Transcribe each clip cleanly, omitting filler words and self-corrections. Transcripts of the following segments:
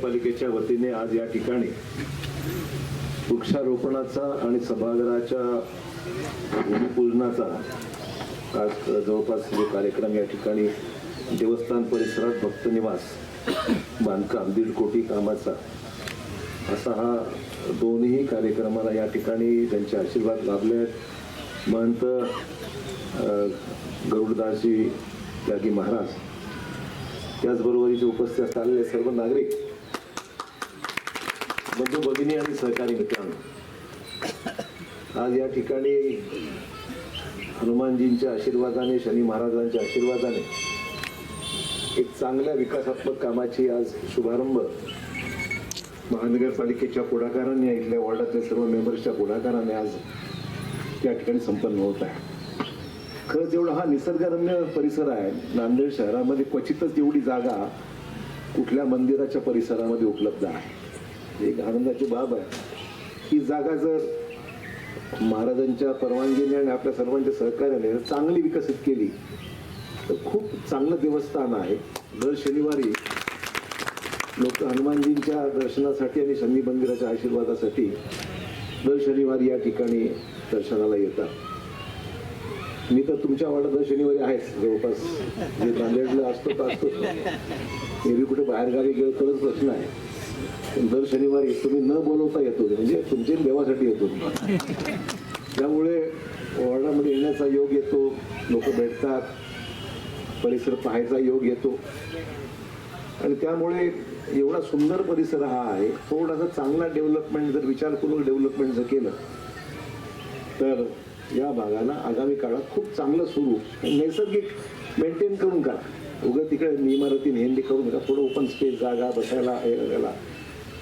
महानगरपालिकेच्या वतीने आज या ठिकाणी वृक्षारोपणाचा आणि सभागृहाच्या भूमिपूजनाचा आज जवळपास जो कार्यक्रम या ठिकाणी देवस्थान परिसरात भक्त निवास बांधकाम 1.5 कोटी कामाचा असा हा दोन्ही कार्यक्रमाला या ठिकाणी त्यांचे आशीर्वाद लाभले आहेत. महंत गरुडदासजी त्यागी महाराज त्याचबरोबर इथे उपस्थित असलेले सर्व नागरिक बंधू भगिनी आणि सहकारी मित्रांनो, आज या ठिकाणी हनुमानजींच्या आशीर्वादाने शनी महाराजांच्या आशीर्वादाने एक चांगल्या विकासात्मक कामाची आज शुभारंभ महानगरपालिकेच्या पुढाकाराने इथल्या वॉर्डातल्या सर्व मेंबर्सच्या पुढाकाराने आज या ठिकाणी संपन्न होत आहे. खरंच एवढा हा निसर्गरम्य परिसर आहे. नांदेड शहरामध्ये क्वचितच एवढी जागा कुठल्या मंदिराच्या परिसरामध्ये उपलब्ध आहे. एक आनंदाची बाब आहे. ही जागा जर महाराजांच्या परवानगीने आणि आपल्या सर्वांच्या सहकार्याने चांगली विकसित केली तर खूप चांगलं देवस्थान आहे. दर शनिवारी लोक हनुमानजींच्या दर्शनासाठी आणि शनी मंदिराच्या आशीर्वादासाठी दर शनिवारी या ठिकाणी दर्शनाला येतात. मी तर तुमच्या वाड्यात दर शनिवारी आहेच जवळपास. जे नांदेडला असतो तर असतो, एरवी कुठे बाहेरगावी गेलो तरच प्रश्न आहे. पण दर शनिवारी तुम्ही न बोलवता येतो, म्हणजे तुमच्या देवासाठी येतो. त्यामुळे वार्डामध्ये येण्याचा योग येतो, लोक भेटतात, परिसर पाहायचा योग येतो आणि त्यामुळे एवढा सुंदर परिसर हा आहे. थोडासा चांगला डेव्हलपमेंट जर विचारपूर्वक डेव्हलपमेंट जर केलं तर या भागाला आगामी काळात खूप चांगलं स्वरूप नैसर्गिक मेंटेन करून करा. उगाच तिकडे इमारतीने हेंदी करून का थोडं ओपन स्पेस जागा बसायला यायला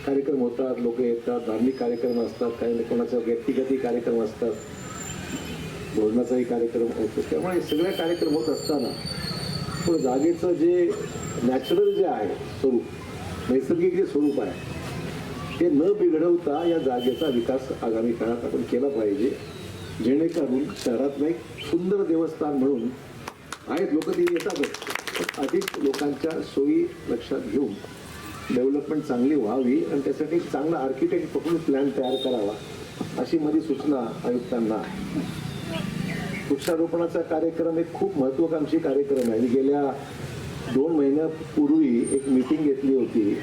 कार्यक्रम होतात, लोक येतात, धार्मिक कार्यक्रम असतात, काही कोणाचा व्यक्तिगतही कार्यक्रम असतात, भोजनाचाही कार्यक्रम होतो. त्यामुळे सगळे कार्यक्रम होत असताना पण जागेचं जे नॅचरल जे आहे स्वरूप, नैसर्गिक जे स्वरूप आहे ते न बिघडवता या जागेचा विकास आगामी काळात आपण केला पाहिजे, जेणेकरून शहरातलं एक सुंदर देवस्थान म्हणून आहेत. लोक तिथे येतातच, अधिक लोकांच्या सोयी लक्षात घेऊन डेव्हलपमेंट चांगली व्हावी आणि त्यासाठी एक चांगला आर्किटेक्ट पकडून प्लॅन तयार करावा अशी माझी सूचना आयुक्तांना आहे. वृक्षारोपणाचा कार्यक्रम एक खूप महत्वाकांक्षी कार्यक्रम आहे. गेल्या 2 महिन्यापूर्वी एक मीटिंग घेतली होती